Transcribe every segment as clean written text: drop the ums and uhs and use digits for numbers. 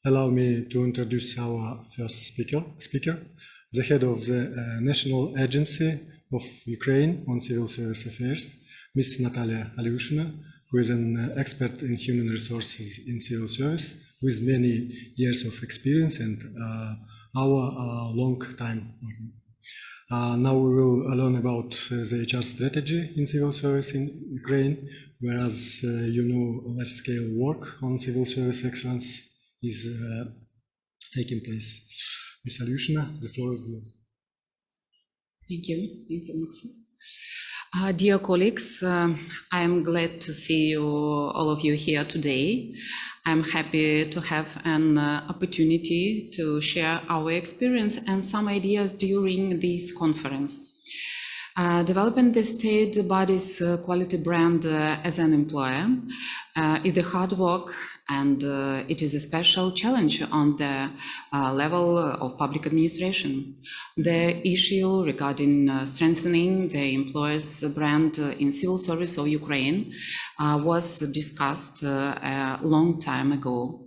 Allow me to introduce our first speaker, the head of the National Agency of Ukraine on Civil Service Affairs, Ms. Natалія Алюшиної, who is an expert in human resources in civil service with many years of experience and our long time. Now we will learn about the HR strategy in civil service in Ukraine, whereas large-scale work on civil service excellence is taking place. Ms. Alyushina, the floor is yours. Thank you. Thank you, Maxim. Dear colleagues, I am glad to see you, all of you here today. I'm happy to have an opportunity to share our experience and some ideas during this conference. Developing the state body's quality brand as an employer is a hard work, and it is a special challenge on the level of public administration. The issue regarding strengthening the employer's brand in civil service of Ukraine was discussed a long time ago.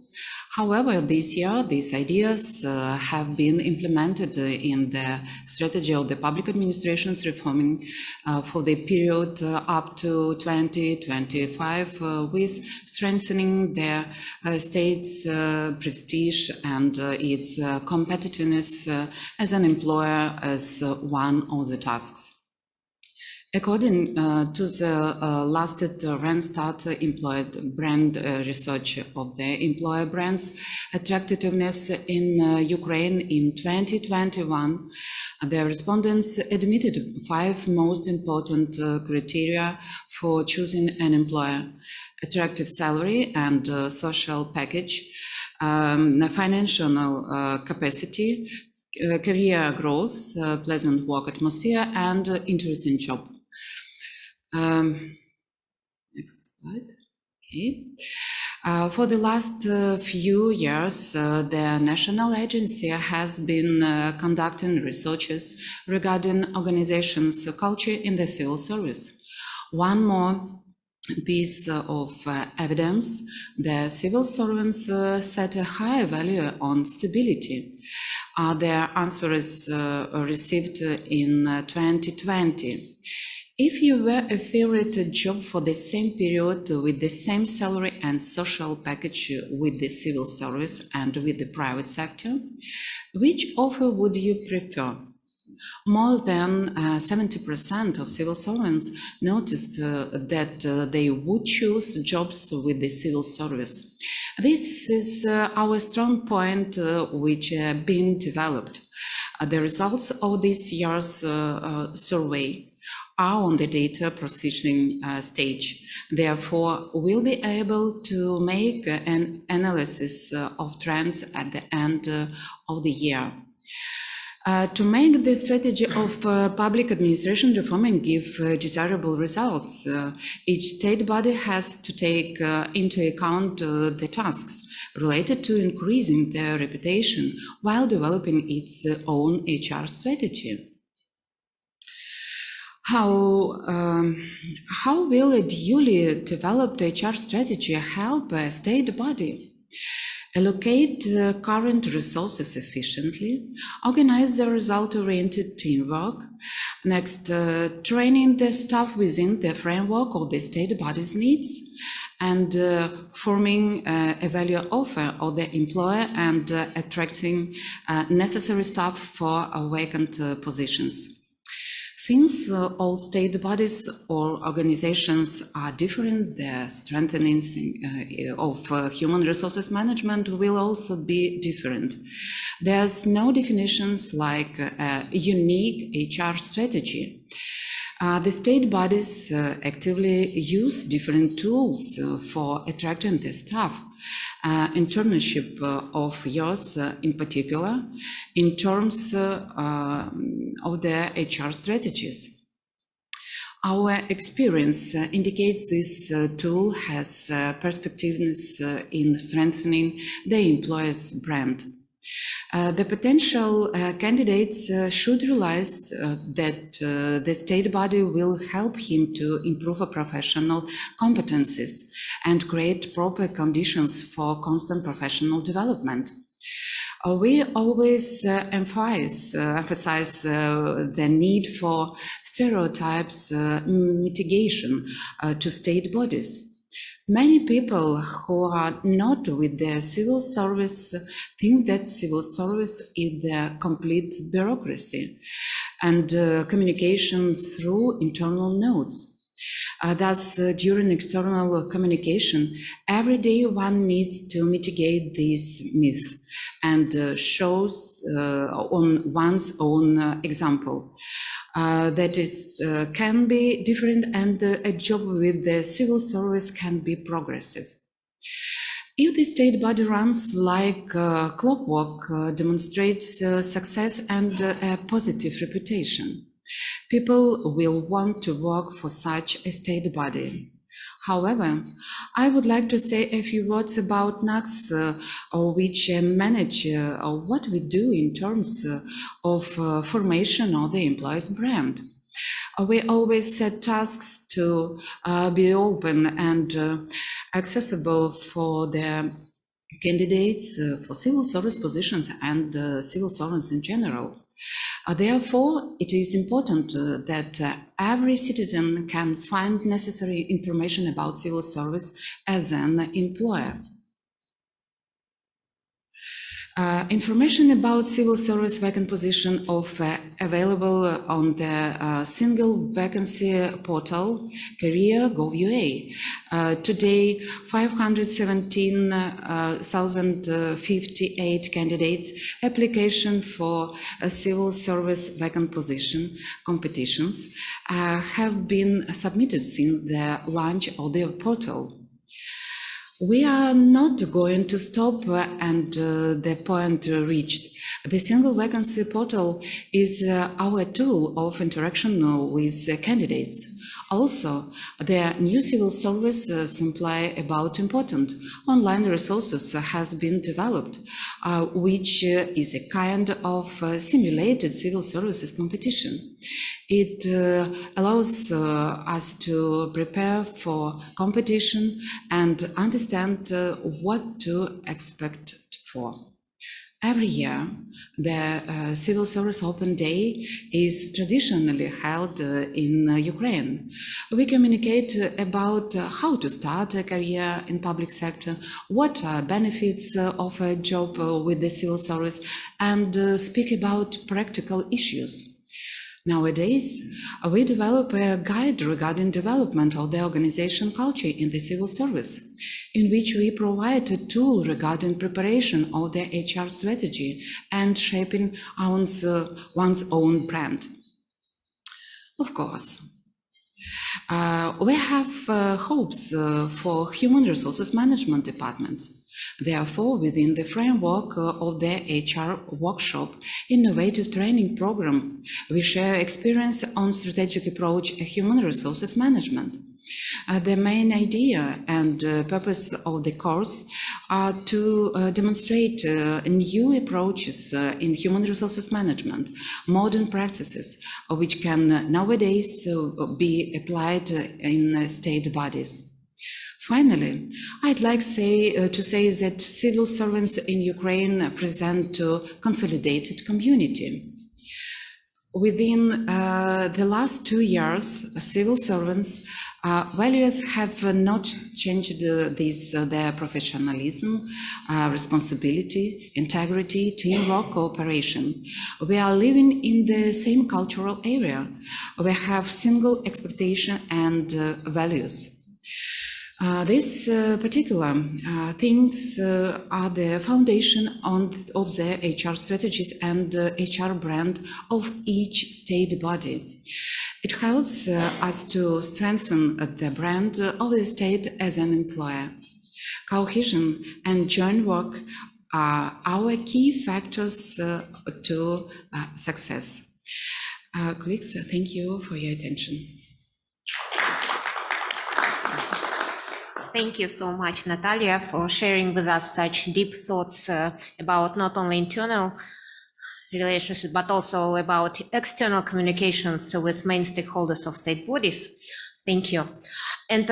However, this year, these ideas have been implemented in the strategy of the public administration's reforming for the period up to 2025, with strengthening the state's prestige and its competitiveness as an employer as one of the tasks. According to the latest Randstad employed brand research of the employer brand's attractiveness in Ukraine in 2021, the respondents admitted 5 most important criteria for choosing an employer: attractive salary and social package, financial capacity, career growth, pleasant work atmosphere, and interesting job. Next slide. Okay. For the last few years, the National Agency has been conducting researches regarding organizations' culture in the civil service. One more piece of evidence: the civil servants set a high value on stability. Their answers received in 2020. If you were offered a job for the same period with the same salary and social package with the civil service and with the private sector, which offer would you prefer? More than 70% of civil servants noticed that they would choose jobs with the civil service. This is our strong point which have been developed. The results of this year's survey are on the data processing stage. Therefore, we'll be able to make an analysis of trends at the end of the year. To make the strategy of public administration reform and give desirable results, each state body has to take into account the tasks related to increasing their reputation while developing its own HR strategy. How will a duly developed HR strategy help a state body? Allocate current resources efficiently, organize the result-oriented teamwork. Next, training the staff within the framework of the state body's needs, and forming a value offer of the employer and attracting necessary staff for vacant positions. Since all state bodies or organizations are different, the strengthening of human resources management will also be different. There's no definitions like a unique HR strategy. The state bodies actively use different tools for attracting the staff. Internship of yours in particular, in terms of their HR strategies. Our experience indicates this tool has perspectiveness in strengthening the employer's brand. The potential candidates should realize that the state body will help him to improve professional competencies and create proper conditions for constant professional development. We always emphasize the need for stereotypes mitigation to state bodies. Many people who are not with the civil service think that civil service is the complete bureaucracy and communication through internal notes. Thus, during external communication, every day one needs to mitigate this myth and shows on one's own example. That is, can be different, and a job with the civil service can be progressive. If the state body runs like clockwork, demonstrates success and a positive reputation, people will want to work for such a state body. However, I would like to say a few words about NADSS, which manage what we do in terms of formation of the employee's brand. We always set tasks to be open and accessible for the candidates for civil service positions and civil servants in general. Therefore, it is important that every citizen can find necessary information about civil service as an employer. Information about civil service vacant position available on the single vacancy portal career.gov.ua. Today, 517,058 candidates application for a civil service vacant position competitions have been submitted since the launch of the portal. We are not going to stop and the point reached. The single vacancy portal is our tool of interaction with candidates. Also, the new civil service supply about important online resources has been developed, which is a kind of simulated civil services competition. It allows us to prepare for competition and understand what to expect for. Every year, the Civil Service Open Day is traditionally held in Ukraine. We communicate about how to start a career in public sector, what are benefits of a job with the civil service, and speak about practical issues. Nowadays, we develop a guide regarding development of the organization culture in the civil service, in which we provide a tool regarding preparation of the HR strategy and shaping one's own brand. Of course, we have hopes for human resources management departments. Therefore, within the framework of the HR workshop innovative training program, we share experience on strategic approach human resources management. The main idea and purpose of the course are to demonstrate new approaches in human resources management, modern practices, which can nowadays be applied in state bodies. Finally, I'd like to say that civil servants in Ukraine present a consolidated community. Within the last 2 years, civil servants' values have not changed their professionalism, responsibility, integrity, teamwork, cooperation. We are living in the same cultural area. We have single expectation and values. These particular things are the foundation of the HR strategies and HR brand of each state body. It helps us to strengthen the brand of the state as an employer. Cohesion and joint work are our key factors to success. Colleagues, thank you for your attention. Thank you so much, Natalia, for sharing with us such deep thoughts about not only internal relationships, but also about external communications with main stakeholders of state bodies. Thank you. And